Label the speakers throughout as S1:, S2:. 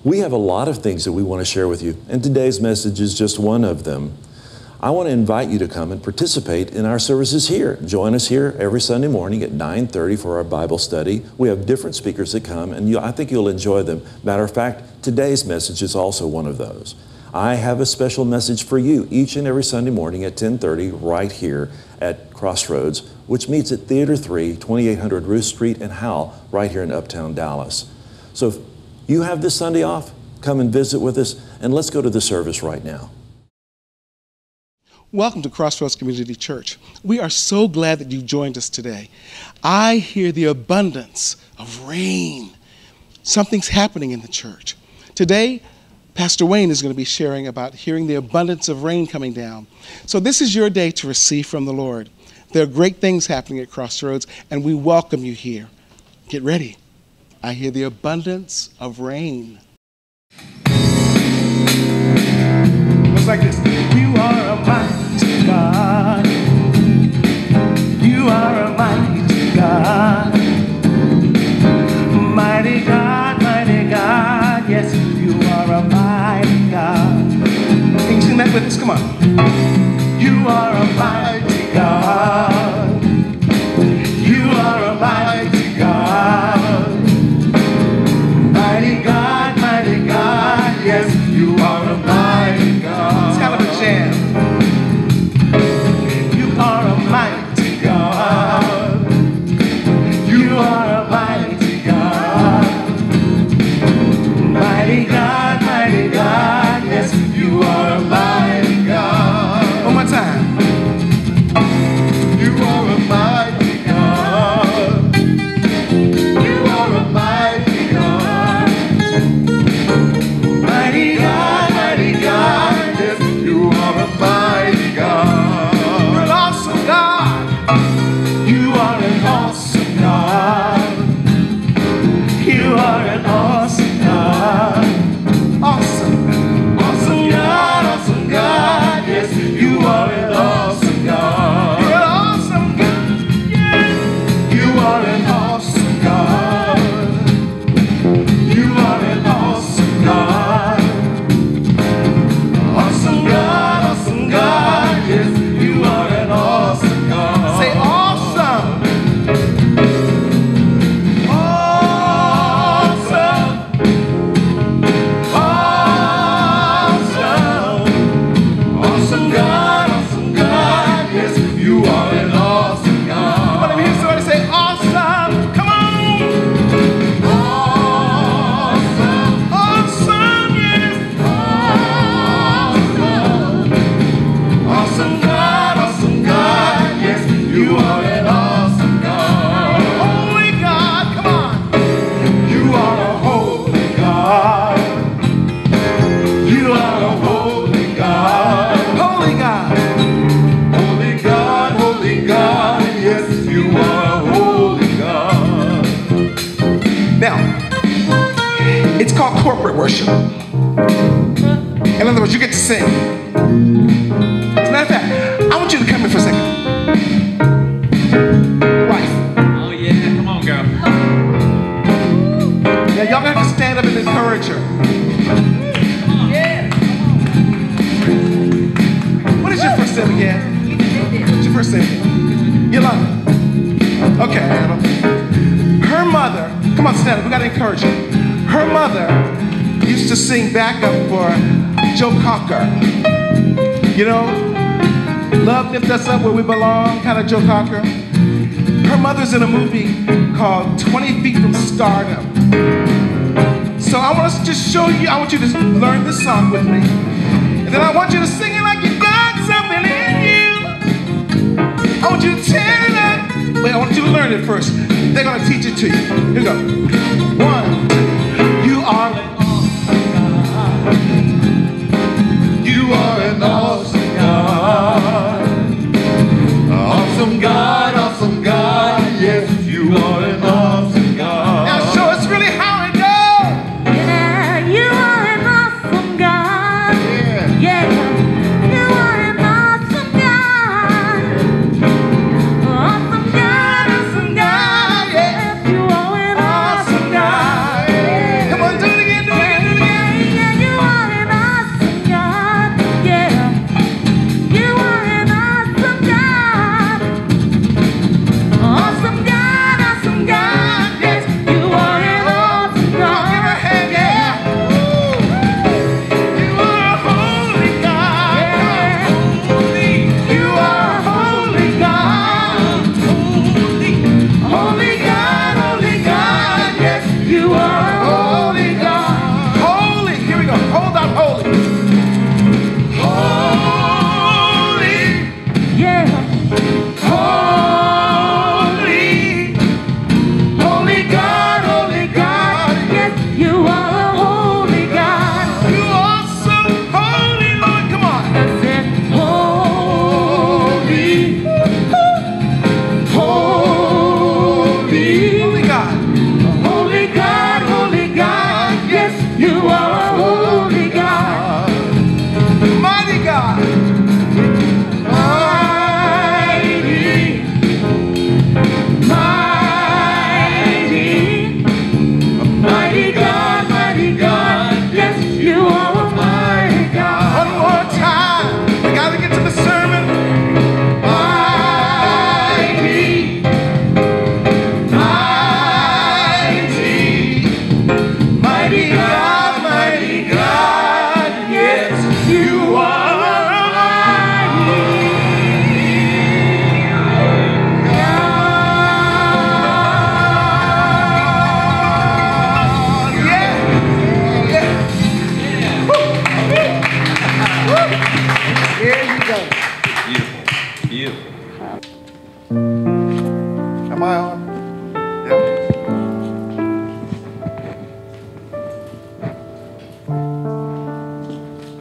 S1: We have a lot of things that we want to share with you, and today's message is just one of them. I want to invite you to come and participate in our services here. Join us here every Sunday morning at 9:30 for our Bible study. We have different speakers that come, and I think you'll enjoy them. Matter of fact, today's message is also one of those. I have a special message for you each and every Sunday morning at 10:30 right here at Crossroads, which meets at Theater 3, 2800 Ruth Street in Howell, right here in Uptown Dallas. So if you have this Sunday off, come and visit with us, and let's go to the service right now.
S2: Welcome to Crossroads Community Church. We are so glad that you joined us today. I hear the abundance of rain. Something's happening in the church. Today, Pastor Wayne is going to be sharing about hearing the abundance of rain coming down. So this is your day to receive from the Lord. There are great things happening at Crossroads, and we welcome you here. Get ready. I hear the abundance of rain. Looks like this. You are a mighty God. You are a mighty God. Mighty God, mighty God. Yes, you are a mighty God. Can you sing that with us? Come on. You are a mighty God. You are a mighty God. Mighty God, mighty God. Yes, you are a mighty God. It's kind of a jam. You are a mighty God. You are a mighty God. Mighty God, mighty God. Yes, you are a mighty God. One more time. You are a mighty God. You are a mighty God. Mighty God, mighty God. Yes, you are a mighty God. You're an awesome God. You are an awesome God. You are an awesome God. Awesome. Awesome God, awesome God. Yes, you are an awesome God. You're an awesome God. Yes. You are an awesome God. You are an awesome God. Awesome God, awesome God. Yes, you are an awesome God. Say awesome. Awesome. Awesome. Awesome God, awesome God. Yes, you are an awesome God. Come on, let me hear somebody say awesome. Come on. Awesome. Awesome, yes. Awesome. Awesome God, awesome God. Yes, you are an awesome God. Holy God, come on. You are a holy God. You are a holy God. Holy God. Holy God, holy God. Yes, you are a holy God. Now, it's called corporate worship. In other words, you get to sing. As a matter of fact, I want you to come here for a second. Wife.
S3: Oh yeah, come on, girl.
S2: Now, y'all have to stand up and encourage her. What is your first name again? What's your first name? Yolanda. Okay, Anna. Her mother, come on, stand up. We got to encourage her. Her mother used to sing backup for Joe Cocker. You know, love lift us up where we belong, kind of Joe Cocker. Her mother's in a movie called 20 Feet from Stardom. So I want to just show you, I want you to learn this song with me. And then I want you to sing it like you got something in you. I want you to tear it up. Wait, I want you to learn it first. They're going to teach it to you. Here we go. 1, 2. You are an awesome God. You are an awesome God. Awesome God, awesome God. Yes, you are an awesome God. Now show us really how it goes.
S4: Yeah, you are an awesome God. Yeah, you are an awesome God. Awesome God, awesome God. Yes, you are an awesome God.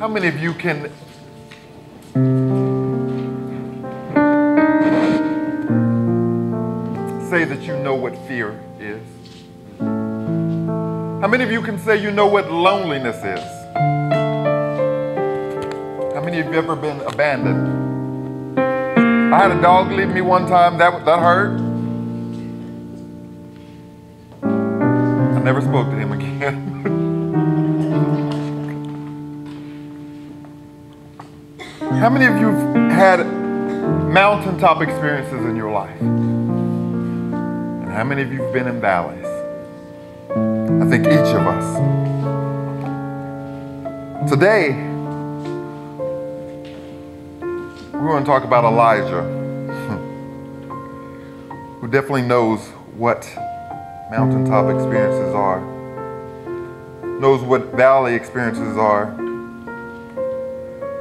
S5: How many of you can say that you know what fear is? How many of you can say you know what loneliness is? How many of you have ever been abandoned? I had a dog leave me one time. That hurt. I never spoke to him again. How many of you have had mountaintop experiences in your life? And how many of you have been in valleys? I think each of us. Today, we want to talk about Elijah, who definitely knows what mountaintop experiences are, knows what valley experiences are,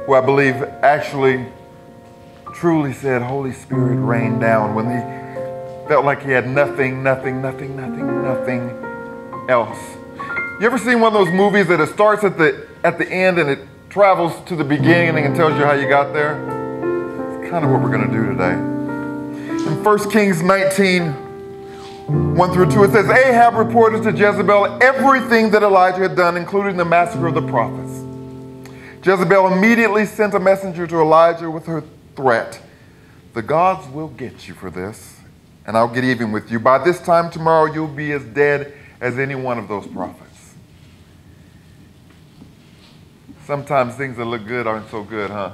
S5: who I believe actually truly said, Holy Spirit rained down when he felt like he had nothing else. You ever seen one of those movies that it starts at the end and it travels to the beginning and tells you how you got there? It's kind of what we're going to do today. In 1 Kings 19, 1 through 2, it says, Ahab reported to Jezebel everything that Elijah had done, including the massacre of the prophets. Jezebel immediately sent a messenger to Elijah with her threat. The gods will get you for this, and I'll get even with you. By this time tomorrow, you'll be as dead as any one of those prophets. Sometimes things that look good aren't so good, huh?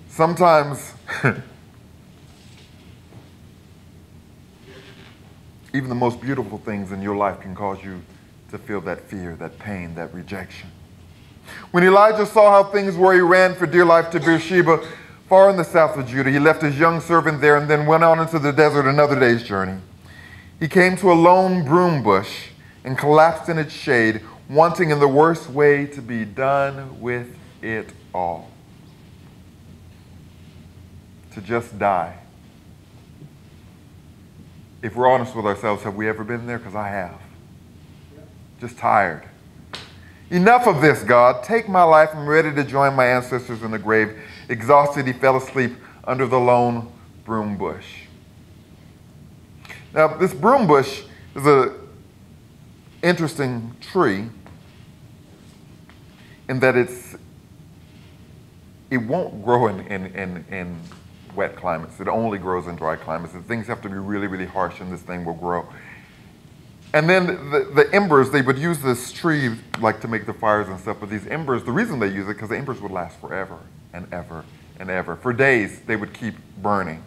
S5: Sometimes even the most beautiful things in your life can cause you to feel that fear, that pain, that rejection. When Elijah saw how things were, he ran for dear life to Beersheba, far in the south of Judah. He left his young servant there and then went on into the desert another day's journey. He came to a lone broom bush and collapsed in its shade, wanting in the worst way to be done with it all. To just die. If we're honest with ourselves, have we ever been there? Because I have. Just tired. Enough of this, God. Take my life. I'm ready to join my ancestors in the grave. Exhausted, he fell asleep under the lone broom bush. Now, this broom bush is an interesting tree in that it won't grow in wet climates. It only grows in dry climates. And things have to be really, really harsh and this thing will grow. And then the embers, they would use this tree like to make the fires and stuff, but these embers, the reason they use it, because the embers would last forever and ever and ever. For days, they would keep burning.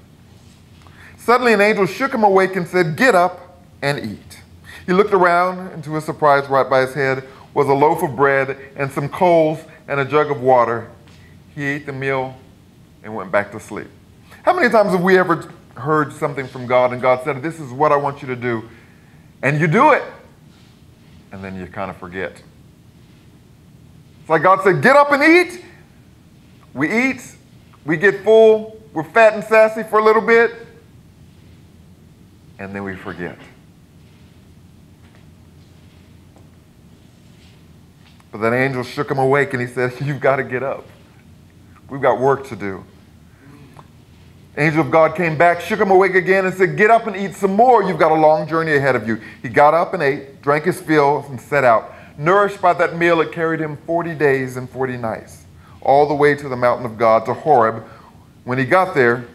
S5: Suddenly an angel shook him awake and said, get up and eat. He looked around, and to his surprise, right by his head was a loaf of bread and some coals and a jug of water. He ate the meal and went back to sleep. How many times have we ever heard something from God and God said, this is what I want you to do, and you do it, and then you kind of forget? It's like God said, get up and eat. We eat, we get full, we're fat and sassy for a little bit, and then we forget. But that angel shook him awake and he said, you've got to get up. We've got work to do. Angel of God came back, shook him awake again and said, get up and eat some more. You've got a long journey ahead of you. He got up and ate, drank his fill, and set out. Nourished by that meal, it carried him 40 days and 40 nights, all the way to the mountain of God, to Horeb. When he got there,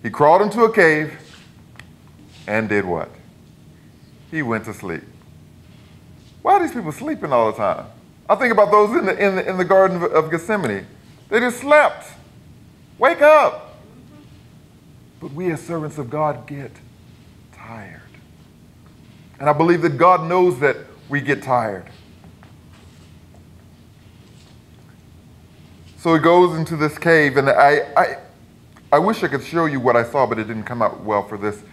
S5: he crawled into a cave and did what? He went to sleep. Why are these people sleeping all the time? I think about those in the Garden of Gethsemane. They just slept. Wake up. But we as servants of God get tired. And I believe that God knows that we get tired. So he goes into this cave, and I wish I could show you what I saw, but it didn't come out well for this.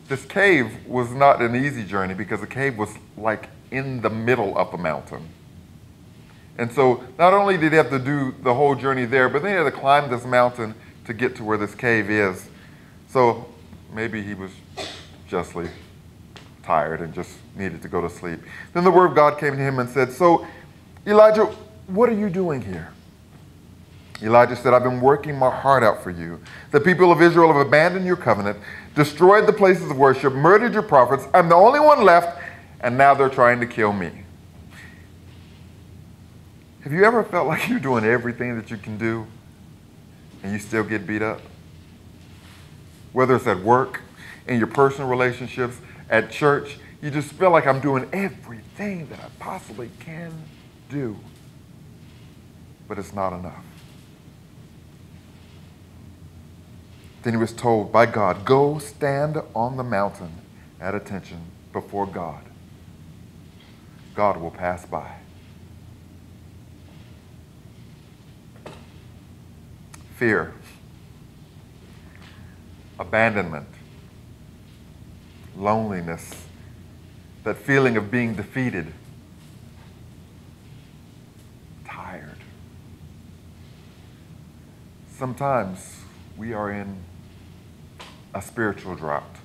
S5: This cave was not an easy journey because the cave was like in the middle of a mountain. And so not only did he have to do the whole journey there, but then he had to climb this mountain to get to where this cave is. So maybe he was justly tired and just needed to go to sleep. Then the word of God came to him and said, so Elijah, what are you doing here? Elijah said, I've been working my heart out for you. The people of Israel have abandoned your covenant, destroyed the places of worship, murdered your prophets. I'm the only one left, and now they're trying to kill me. Have you ever felt like you're doing everything that you can do and you still get beat up? Whether it's at work, in your personal relationships, at church, you just feel like I'm doing everything that I possibly can do, but it's not enough. Then he was told by God, go stand on the mountain at attention before God. God will pass by. Fear, abandonment, loneliness, that feeling of being defeated, tired. Sometimes we are in a spiritual drought,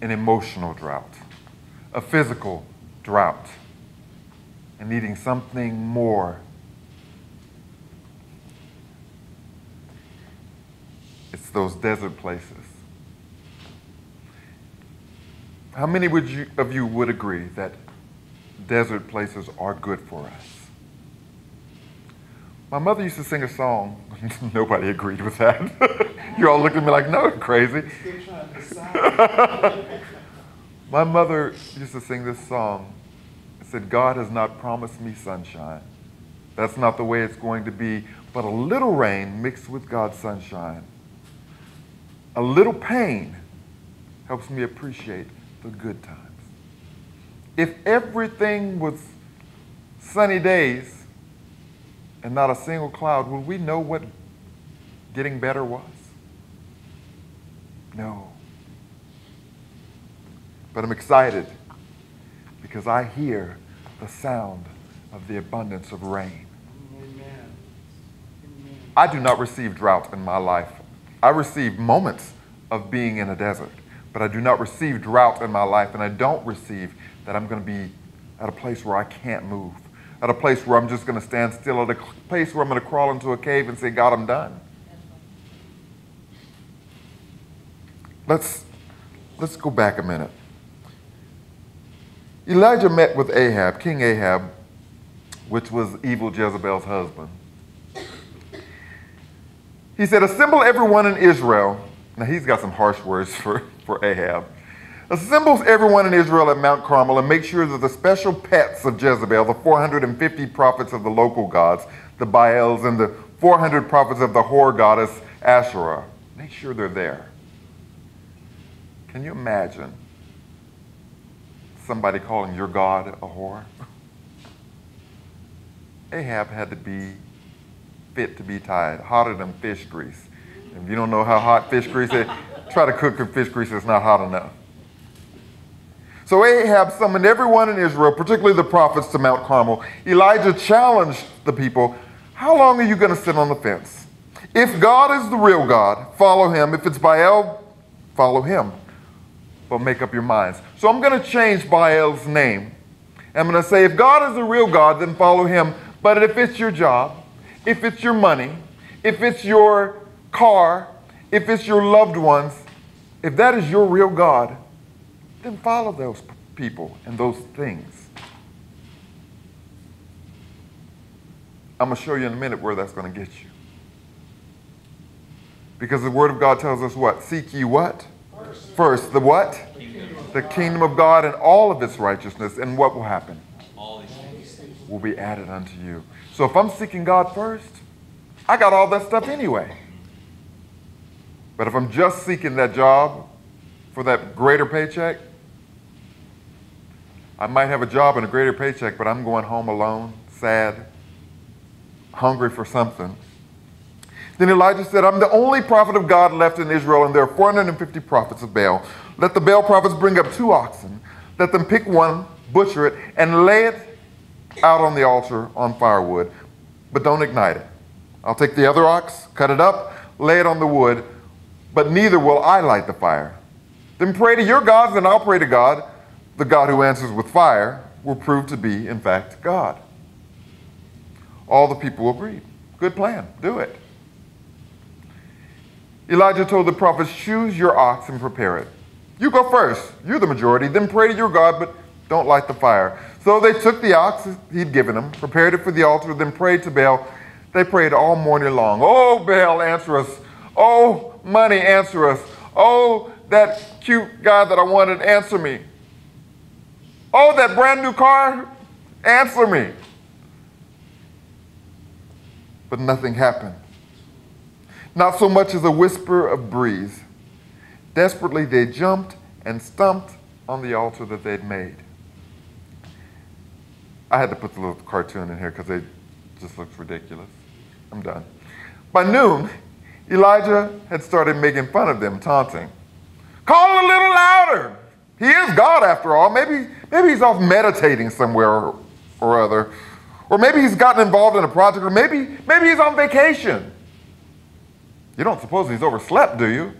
S5: an emotional drought, a physical drought, and needing something more. It's those desert places. How many of you would agree that desert places are good for us? My mother used to sing a song. Nobody agreed with that. You all looked at me like, no, you're crazy. My mother used to sing this song. It said, God has not promised me sunshine. That's not the way it's going to be, but a little rain mixed with God's sunshine. A little pain helps me appreciate the good times. If everything was sunny days and not a single cloud, would we know what getting better was? No. But I'm excited because I hear the sound of the abundance of rain. Amen. I do not receive drought in my life. I receive moments of being in a desert, but I do not receive drought in my life, and I don't receive that I'm going to be at a place where I can't move, at a place where I'm just going to stand still, at a place where I'm going to crawl into a cave and say, God, I'm done. Let's go back a minute. Elijah met with Ahab, King Ahab, which was evil Jezebel's husband. He said, assemble everyone in Israel. Now he's got some harsh words for Ahab. Assembles everyone in Israel at Mount Carmel and make sure that the special pets of Jezebel, the 450 prophets of the local gods, the Baals, and the 400 prophets of the whore goddess Asherah, make sure they're there. Can you imagine somebody calling your God a whore? Ahab had to be fit to be tied, hotter than fish grease. If you don't know how hot fish grease is, try to cook with fish grease that's not hot enough. So Ahab summoned everyone in Israel, particularly the prophets, to Mount Carmel. Elijah challenged the people, how long are you going to sit on the fence? If God is the real God, follow him. If it's Baal, follow him. But make up your minds. So I'm going to change Baal's name. I'm going to say, if God is the real God, then follow him. But if it's your job, if it's your money, if it's your car, if it's your loved ones, if that is your real God, then follow those people and those things. I'm going to show you in a minute where that's going to get you. Because the Word of God tells us what? Seek ye what? First, the what? The kingdom of God and all of its righteousness. And what will happen? All these things will be added unto you. So if I'm seeking God first, I got all that stuff anyway. But if I'm just seeking that job for that greater paycheck, I might have a job and a greater paycheck, but I'm going home alone, sad, hungry for something. Then Elijah said, I'm the only prophet of God left in Israel, and there are 450 prophets of Baal. Let the Baal prophets bring up 2 oxen. Let them pick one, butcher it, and lay it out on the altar on firewood, but don't ignite it. I'll take the other ox, cut it up, lay it on the wood, but neither will I light the fire. Then pray to your gods, and I'll pray to God. The God who answers with fire will prove to be, in fact, God. All the people agreed. Good plan. Do it. Elijah told the prophets, choose your ox and prepare it. You go first. You're the majority. Then pray to your God, but don't light the fire. So they took the ox he'd given them, prepared it for the altar, then prayed to Baal. They prayed all morning long. Oh, Baal, answer us. Oh, money, answer us. Oh, that cute guy that I wanted, answer me. Oh, that brand new car, answer me. But nothing happened. Not so much as a whisper of breeze. Desperately, they jumped and stumped on the altar that they'd made. I had to put the little cartoon in here because it just looks ridiculous. I'm done. By noon, Elijah had started making fun of them, taunting. Call it a little louder. He is God after all. Maybe he's off meditating somewhere or other. Or maybe he's gotten involved in a project, or maybe he's on vacation. You don't suppose he's overslept, do you?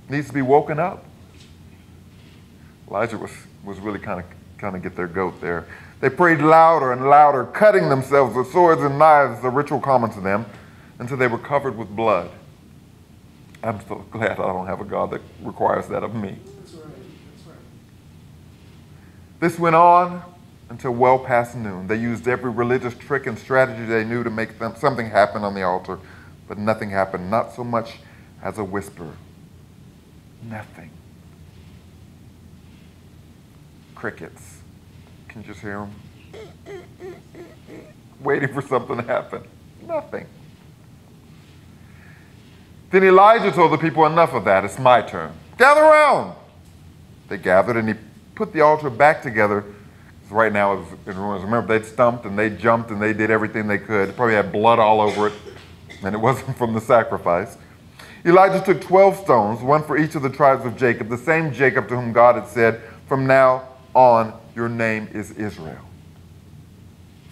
S5: Needs to be woken up. Elijah was really kind of get their goat there. They prayed louder and louder, cutting themselves with swords and knives, the ritual common to them, until they were covered with blood. I'm so glad I don't have a God that requires that of me.
S2: That's right. That's right.
S5: This went on until well past noon. They used every religious trick and strategy they knew to make something happen on the altar, but nothing happened, not so much as a whisper. Nothing. Crickets. Can you just hear them? Waiting for something to happen. Nothing. Then Elijah told the people, enough of that, it's my turn. Gather around. They gathered and he put the altar back together. Right now it's in ruins. Remember, they'd stumped and they jumped and they did everything they could. Probably had blood all over it, and it wasn't from the sacrifice. Elijah took 12 stones, one for each of the tribes of Jacob, the same Jacob to whom God had said, from now on, your name is Israel.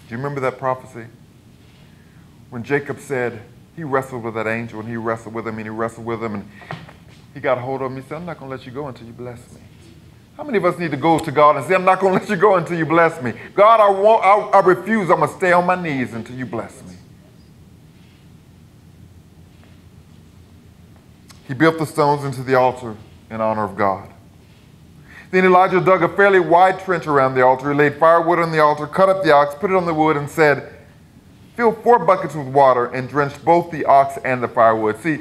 S5: Do you remember that prophecy? When Jacob said, he wrestled with that angel, and he wrestled with him, and he wrestled with him, and he got a hold of him. He said, I'm not going to let you go until you bless me. How many of us need to go to God and say, I'm not going to let you go until you bless me? God, I refuse. I'm going to stay on my knees until you bless me. He built the stones into the altar in honor of God. Then Elijah dug a fairly wide trench around the altar. He laid firewood on the altar, cut up the ox, put it on the wood, and said, fill 4 buckets with water and drench both the ox and the firewood. See,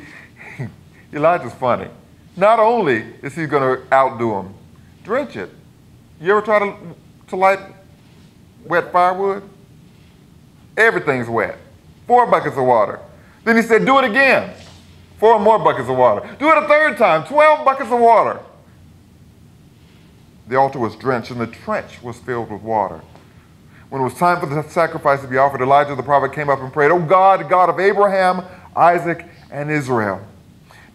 S5: Elijah's funny. Not only is he going to outdo him, drench it. You ever try to light wet firewood? Everything's wet. 4 buckets of water. Then he said, do it again. 4 more buckets of water. Do it a 3rd time. 12 buckets of water. The altar was drenched and the trench was filled with water. When it was time for the sacrifice to be offered, Elijah the prophet came up and prayed, O God, God of Abraham, Isaac, and Israel,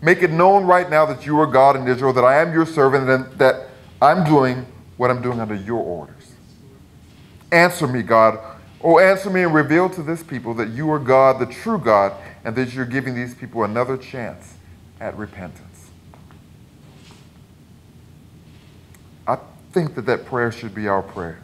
S5: make it known right now that you are God in Israel, that I am your servant, and that I'm doing what I'm doing under your orders. Answer me, God. Oh, answer me and reveal to this people that you are God, the true God, and that you're giving these people another chance at repentance. I think that prayer should be our prayer.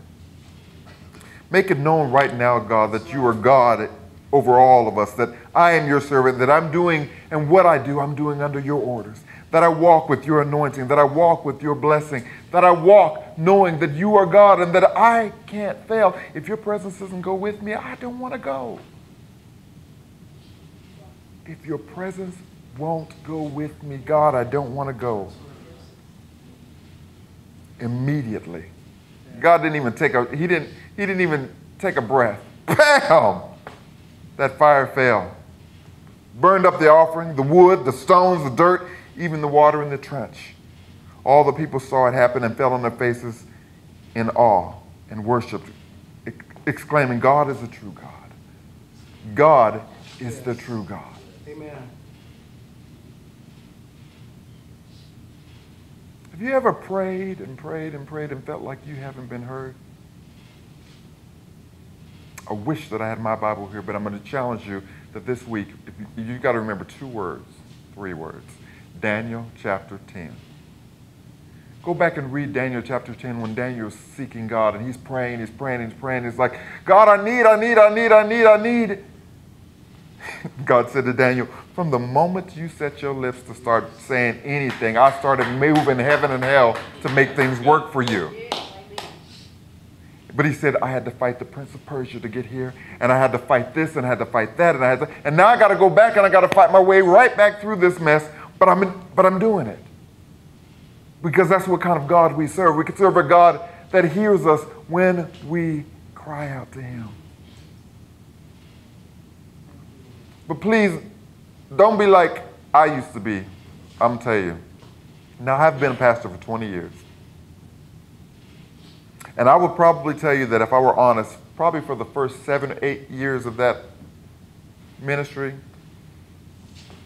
S5: Make it known right now, God, that you are God over all of us, that I am your servant, that I'm doing, and what I do, I'm doing under your orders, that I walk with your anointing, that I walk with your blessing, that I walk knowing that you are God and that I can't fail. If your presence doesn't go with me, I don't want to go. If your presence won't go with me, God, I don't want to go. Immediately. God didn't even he didn't even take a breath. Bam! That fire fell. Burned up the offering, the wood, the stones, the dirt, even the water in the trench. All the people saw it happen and fell on their faces in awe and worshiped, exclaiming, God is the true God. God is the true God.
S2: Amen.
S5: Have you ever prayed and prayed and prayed and felt like you haven't been heard? I wish that I had my Bible here, but I'm going to challenge you that this week, you've got to remember 3 words. Daniel chapter 10. Go back and read Daniel chapter 10 when Daniel is seeking God and he's praying, he's praying, he's praying. He's like, God, I need. God said to Daniel, from the moment you set your lips to start saying anything, I started moving heaven and hell to make things work for you. But he said, I had to fight the Prince of Persia to get here, and I had to fight this, and I had to fight that, and now I got to go back and I got to fight my way right back through this mess, but I'm doing it. Because that's what kind of God we serve. We can serve a God that hears us when we cry out to him. But please, don't be like I used to be. I'm going to tell you. Now, I've been a pastor for 20 years. And I would probably tell you that if I were honest, probably for the first 7 or 8 years of that ministry,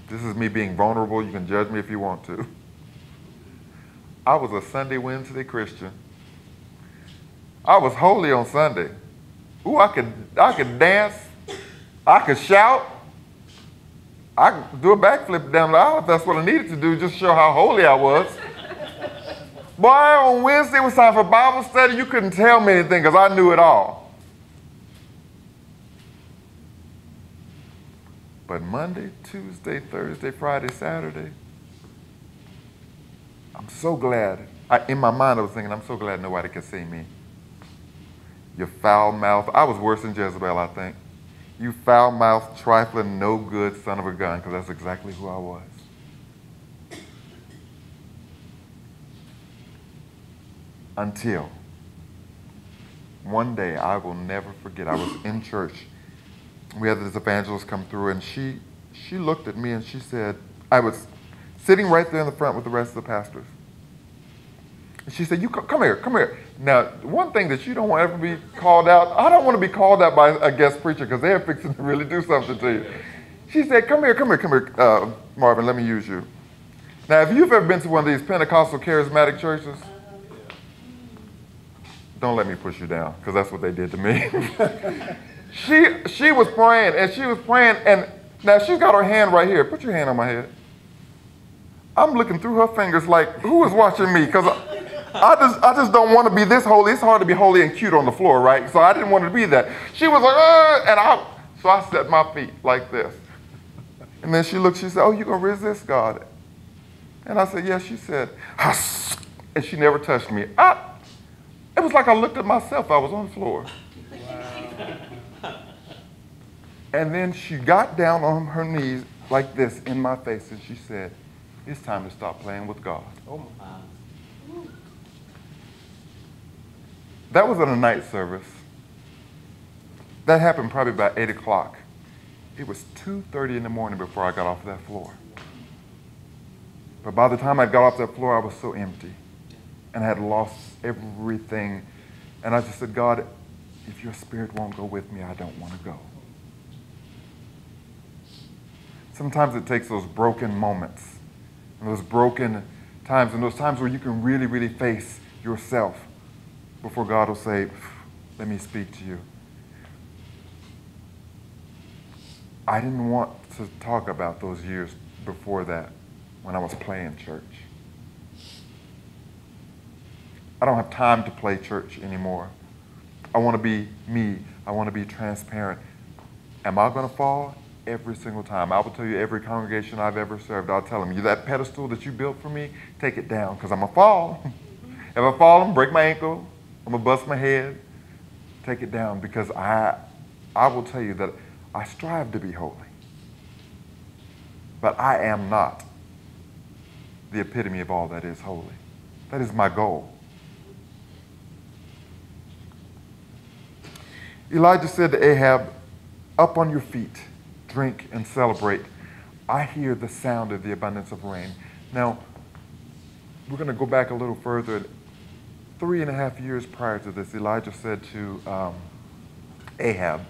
S5: this is me being vulnerable. You can judge me if you want to. I was a Sunday, Wednesday Christian. I was holy on Sunday. Ooh, I could dance. I could shout. I could do a backflip down the aisle if that's what I needed to do, just to show how holy I was. Boy, on Wednesday it was time for Bible study. You couldn't tell me anything because I knew it all. But Monday, Tuesday, Thursday, Friday, Saturday, I'm so glad. In my mind I was thinking, I'm so glad nobody can see me. You foul mouth. I was worse than Jezebel, I think. You foul-mouthed, trifling, no good son of a gun, because that's exactly who I was. Until one day, I will never forget, I was in church. We had this evangelist come through, and she looked at me and she said, I was sitting right there in the front with the rest of the pastors. And she said, come here. Now, one thing that you don't want to ever be called out, I don't want to be called out by a guest preacher because they're fixing to really do something to you. She said, come here, Marvin, let me use you. Now, if you've ever been to one of these Pentecostal charismatic churches, don't let me push you down because that's what they did to me. She was praying, and now she's got her hand right here. Put your hand on my head. I'm looking through her fingers like, who is watching me? Because I just don't want to be this holy. It's hard to be holy and cute on the floor, right? So I didn't want to be that. She was like, so I set my feet like this. And then she looked, she said, oh, you going to resist God? And I said, yes. She said, and she never touched me. It was like I looked at myself. I was on the floor. Wow. And then she got down on her knees like this in my face, and she said, it's time to stop playing with God. Oh my. That was at a night service. That happened probably about 8 o'clock. It was 2:30 in the morning before I got off that floor. But by the time I got off that floor, I was so empty and I had lost everything. And I just said, God, if your spirit won't go with me, I don't want to go. Sometimes it takes those broken moments and those broken times and those times where you can really, really face yourself before God will say, let me speak to you. I didn't want to talk about those years before that when I was playing church. I don't have time to play church anymore. I want to be me. I want to be transparent. Am I going to fall? Every single time. I will tell you, every congregation I've ever served, I'll tell them, that pedestal that you built for me, take it down, because I'm going to fall. If I fall, I'm going to break my ankle. I'm going to bust my head. Take it down, because I will tell you that I strive to be holy. But I am not the epitome of all that is holy. That is my goal. Elijah said to Ahab, up on your feet, drink and celebrate. I hear the sound of the abundance of rain. Now, we're going to go back a little further. 3.5 years prior to this, Elijah said to Ahab,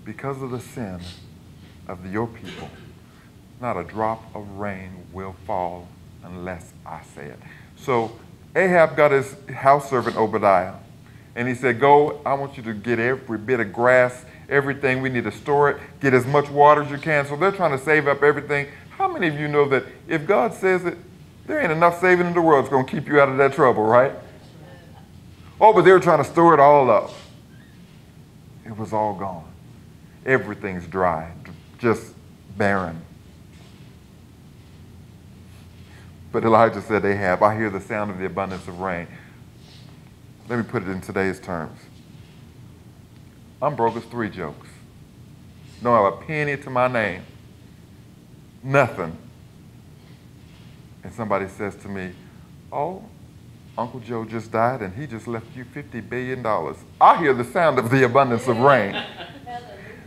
S5: because of the sin of your people, not a drop of rain will fall unless I say it. So Ahab got his house servant Obadiah, and he said, go, I want you to get every bit of grass, everything. We need to store it. Get as much water as you can. So they're trying to save up everything. How many of you know that if God says it, There ain't enough saving in the world that's going to keep you out of that trouble, right? Oh, but they were trying to store it all up. It was all gone. Everything's dry, just barren. But Elijah said, Ahab, I hear the sound of the abundance of rain. Let me put it in today's terms. I'm broke as 3 jokes. Don't have a penny to my name. Nothing. And somebody says to me, oh, Uncle Joe just died and he just left you $50 billion. I hear the sound of the abundance of rain.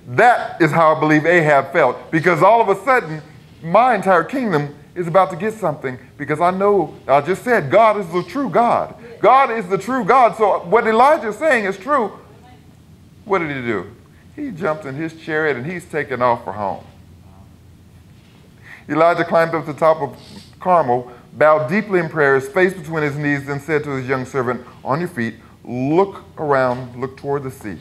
S5: That is how I believe Ahab felt, because all of a sudden, my entire kingdom is about to get something, because I know, I just said, God is the true God. God is the true God. So what Elijah is saying is true. What did he do? He jumped in his chariot and he's taken off for home. Elijah climbed up to the top of Carmel, bowed deeply in prayer, his face between his knees, then said to his young servant, on your feet, look around, look toward the sea.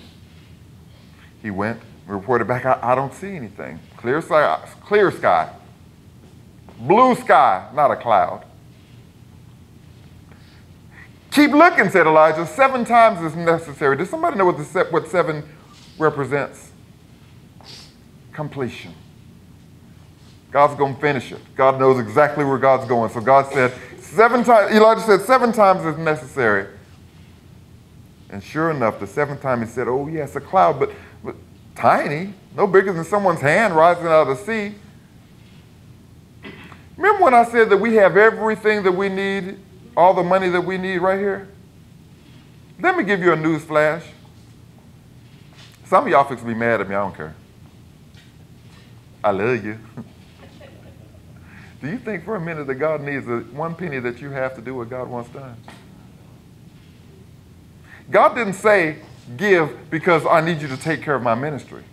S5: He went, reported back, I don't see anything. Clear sky. Blue sky, not a cloud. Keep looking, said Elijah. 7 times is necessary. Does somebody know what 7 represents? Completion. God's going to finish it. God knows exactly where God's going. So God said 7 times, Elijah said 7 times is necessary. And sure enough, the 7th time he said, oh yes, a cloud, but tiny, no bigger than someone's hand rising out of the sea. Remember when I said that we have everything that we need, all the money that we need right here? Let me give you a news flash. Some of y'all fix be mad at me, I don't care. I love you. Do you think for a minute that God needs 1 penny that you have to do what God wants done? God didn't say, give because I need you to take care of my ministry.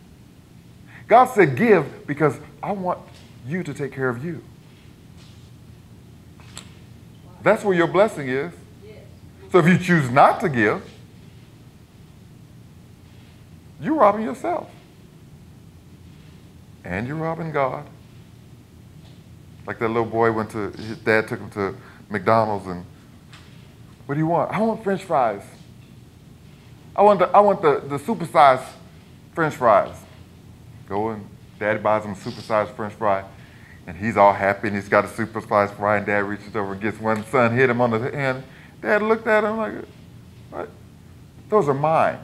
S5: God said, give because I want you to take care of you. That's where your blessing is. So if you choose not to give, you're robbing yourself. And you're robbing God. Like that little boy his dad took him to McDonald's and, what do you want? I want French fries. I want the supersized French fries. Go and Daddy buys him a supersized French fry. And he's all happy and he's got a supersized fry and Dad reaches over and gets one. Son hit him on the hand. Dad looked at him like, what? Those are mine.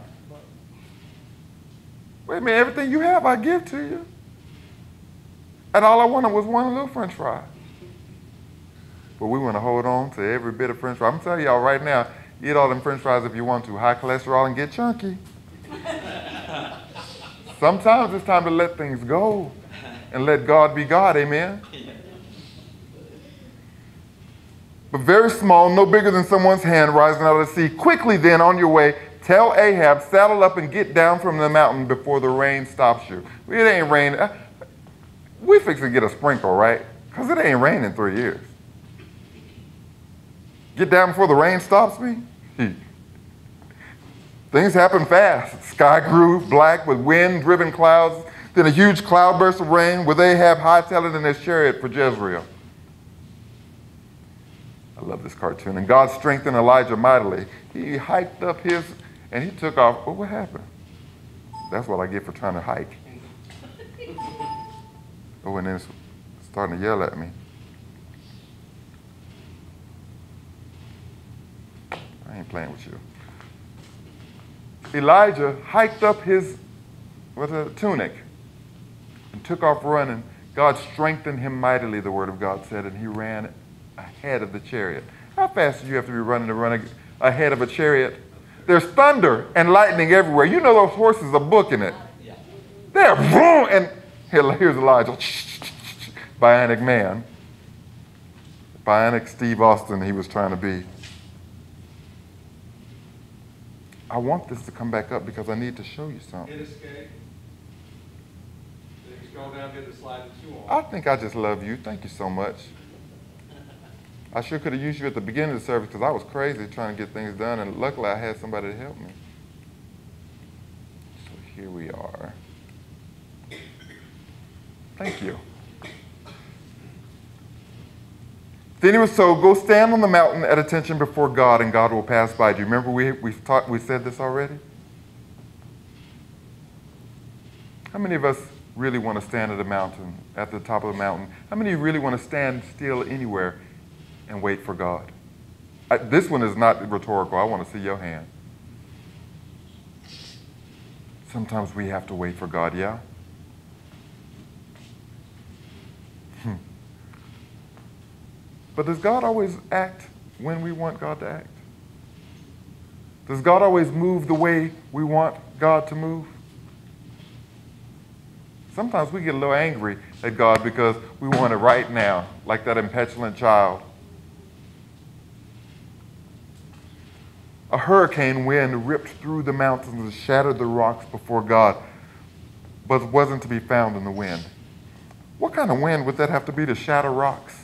S5: Wait a minute, everything you have I give to you. And all I wanted was one little French fry. But we want to hold on to every bit of French fry. I'm telling y'all right now, eat all them French fries if you want to. High cholesterol and get chunky. Sometimes it's time to let things go and let God be God, amen? But very small, no bigger than someone's hand rising out of the sea. Quickly then, on your way, tell Ahab, saddle up and get down from the mountain before the rain stops you. It ain't raining. We fix to get a sprinkle, right? Because it ain't rained in 3 years. Get down before the rain stops me? Things happen fast. Sky grew black with wind-driven clouds, then a huge cloudburst of rain with Ahab hightailing in his chariot for Jezreel. I love this cartoon. And God strengthened Elijah mightily. He hiked up and he took off. Oh, what happened? That's what I get for trying to hike. Oh, and then it's starting to yell at me. I ain't playing with you. Elijah hiked up his tunic and took off running. God strengthened him mightily, the word of God said, and he ran ahead of the chariot. How fast do you have to be running to run ahead of a chariot? There's thunder and lightning everywhere. You know those horses are booking it. They're boom, and here's Elijah, bionic man. Bionic Steve Austin he was trying to be. I want this to come back up because I need to show you something.
S3: Hit escape. Then you scroll down, hit the slide that you want.
S5: I think I just love you. Thank you so much. I sure could have used you at the beginning of the service because I was crazy trying to get things done, and luckily I had somebody to help me. So here we are. Thank you. Then he was told, go stand on the mountain at attention before God, and God will pass by. Do you remember we said this already? How many of us really want to stand at a mountain, at the top of the mountain? How many of you really want to stand still anywhere and wait for God? This one is not rhetorical. I want to see your hand. Sometimes we have to wait for God, yeah? But does God always act when we want God to act? Does God always move the way we want God to move? Sometimes we get a little angry at God because we want it right now, like that impetulant child. A hurricane wind ripped through the mountains and shattered the rocks before God, but wasn't to be found in the wind. What kind of wind would that have to be to shatter rocks?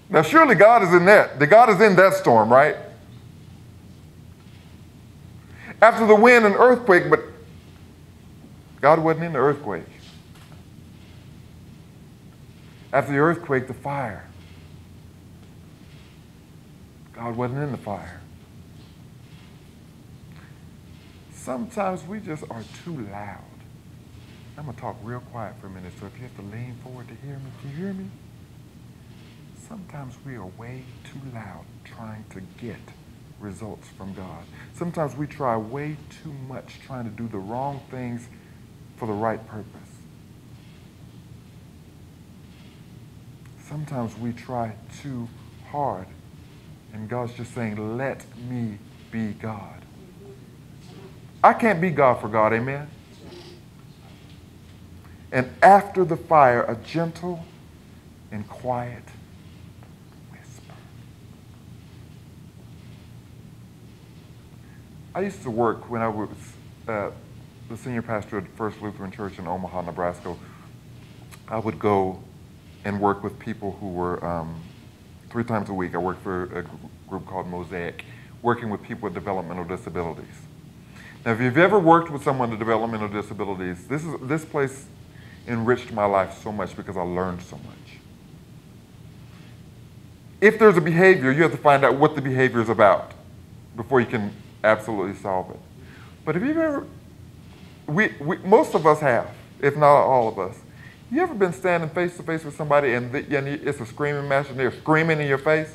S5: Now, surely God is in that. God is in that storm, right? After the wind, an earthquake, but God wasn't in the earthquake. After the earthquake, the fire. God wasn't in the fire. Sometimes we just are too loud. I'm going to talk real quiet for a minute, so if you have to lean forward to hear me, can you hear me? Sometimes we are way too loud trying to get results from God. Sometimes we try way too much trying to do the wrong things for the right purpose. Sometimes we try too hard, and God's just saying, let me be God. I can't be God for God, amen? And after the fire, a gentle and quiet whisper. I used to work when I was the senior pastor at First Lutheran Church in Omaha, Nebraska. I would go and work with people who were 3 times a week. I worked for a group called Mosaic, working with people with developmental disabilities. Now, if you've ever worked with someone with developmental disabilities, this place enriched my life so much because I learned so much. If there's a behavior, you have to find out what the behavior is about before you can absolutely solve it. But have you ever, most of us have, if not all of us, you ever been standing face to face with somebody and it's a screaming match and they're screaming in your face?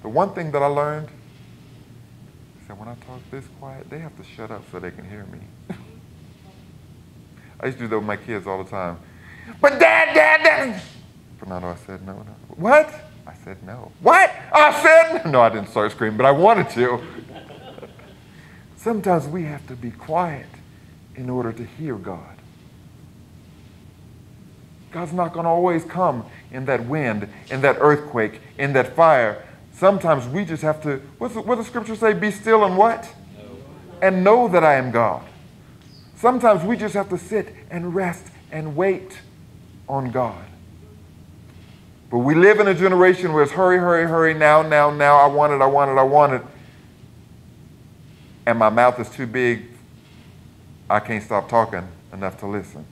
S5: The one thing that I learned is that when I talk this quiet, they have to shut up so they can hear me. I used to do that with my kids all the time. But Dad. Fernando, I said no. What? I said no. What? I said no. I didn't start screaming, but I wanted to. Sometimes we have to be quiet in order to hear God. God's not going to always come in that wind, in that earthquake, in that fire. Sometimes we just have to, what does the scripture say? Be still and what? And know that I am God. Sometimes we just have to sit and rest and wait on God. But we live in a generation where it's hurry, hurry, hurry, now, I want it. And my mouth is too big. I can't stop talking enough to listen.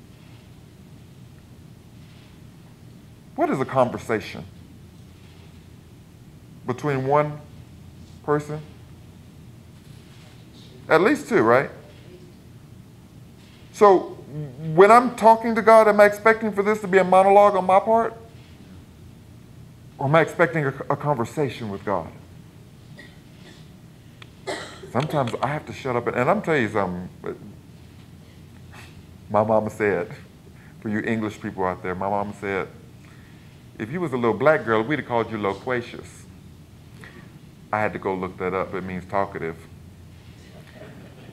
S5: What is a conversation? Between one person? At least 2, right? So when I'm talking to God, am I expecting for this to be a monologue on my part? Or am I expecting a conversation with God? Sometimes I have to shut up. And I'm telling you something. My mama said, for you English people out there, my mama said, if you was a little black girl, we'd have called you loquacious. I had to go look that up. It means talkative.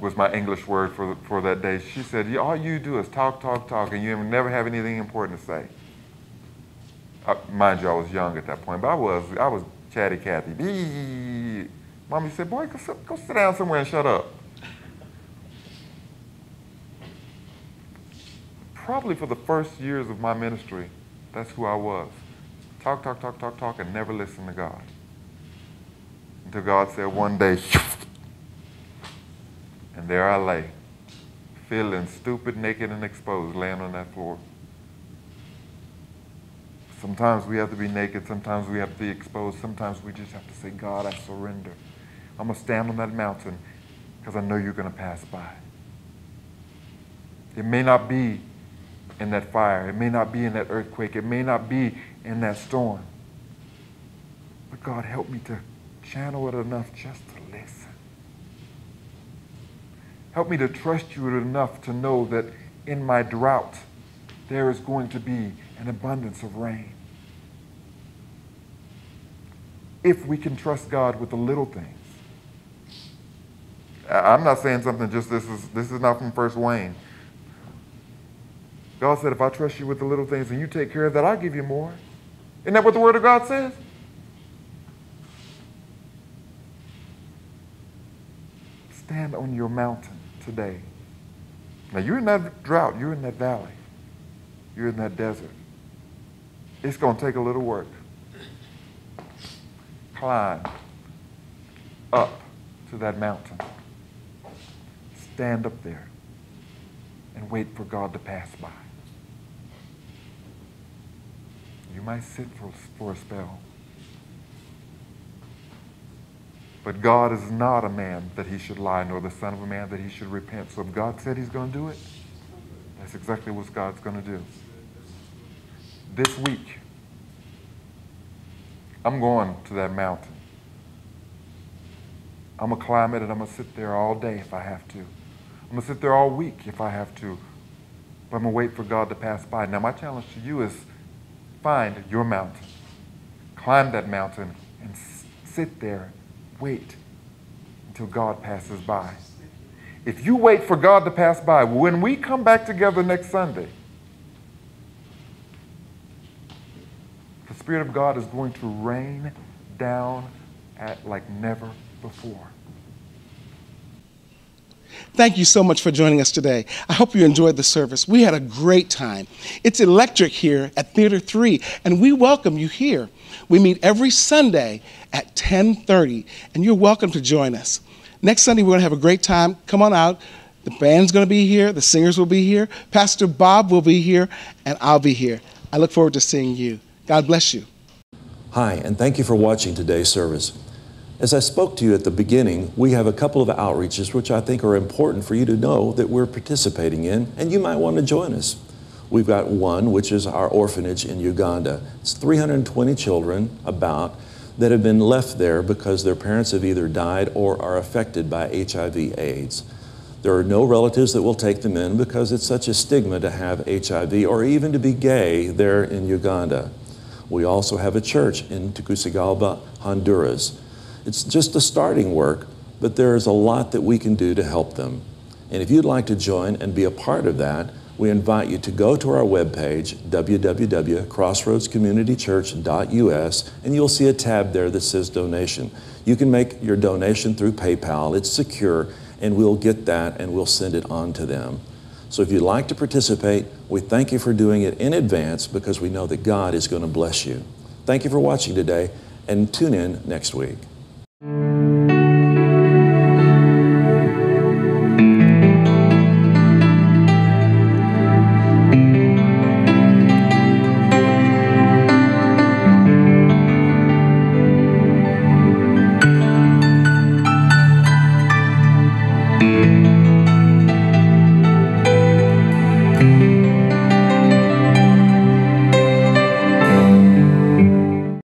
S5: Was my English word for that day. She said, all you do is talk, and you never have anything important to say. Mind you, I was young at that point, but I was chatty Cathy. Mommy said, boy, go sit down somewhere and shut up. Probably for the first years of my ministry, that's who I was. Talk, and never listen to God. Until God said one day, and there I lay, feeling stupid, naked, and exposed, laying on that floor. Sometimes we have to be naked. Sometimes we have to be exposed. Sometimes we just have to say, God, I surrender. I'm going to stand on that mountain because I know you're going to pass by. It may not be in that fire. It may not be in that earthquake. It may not be in that storm. But God, help me to channel it enough just to listen. Help me to trust you enough to know that in my drought, there is going to be an abundance of rain. If we can trust God with the little things. I'm not saying something just this is not from First Wayne. God said, if I trust you with the little things and you take care of that, I'll give you more. Isn't that what the Word of God says? Stand on your mountain today. Now you're in that drought, you're in that valley, you're in that desert. It's going to take a little work. Climb up to that mountain. Stand up there and wait for God to pass by. You might sit for a spell. But God is not a man that he should lie, nor the son of a man that he should repent. So if God said he's going to do it, that's exactly what God's going to do. This week, I'm going to that mountain. I'm going to climb it and I'm going to sit there all day if I have to. I'm going to sit there all week if I have to. But I'm going to wait for God to pass by. Now my challenge to you is find your mountain. Climb that mountain and sit there. Wait until God passes by. If you wait for God to pass by, when we come back together next Sunday, the Spirit of God is going to rain down like never before.
S2: Thank you so much for joining us today. I hope you enjoyed the service. We had a great time. It's electric here at Theater 3, and we welcome you here. We meet every Sunday at 10:30, and you're welcome to join us. Next Sunday, we're going to have a great time. Come on out. The band's going to be here. The singers will be here. Pastor Bob will be here, and I'll be here. I look forward to seeing you. God bless you.
S1: Hi, and thank you for watching today's service. As I spoke to you at the beginning, we have a couple of outreaches which I think are important for you to know that we're participating in, and you might want to join us. We've got one, which is our orphanage in Uganda. It's 320 children, about, that have been left there because their parents have either died or are affected by HIV/AIDS. There are no relatives that will take them in because it's such a stigma to have HIV or even to be gay there in Uganda. We also have a church in Tegucigalpa, Honduras. It's just a starting work, but there is a lot that we can do to help them. And if you'd like to join and be a part of that, we invite you to go to our webpage, www.crossroadscommunitychurch.us, and you'll see a tab there that says donation. You can make your donation through PayPal. It's secure, and we'll get that and we'll send it on to them. So if you'd like to participate, we thank you for doing it in advance because we know that God is going to bless you. Thank you for watching today, and tune in next week.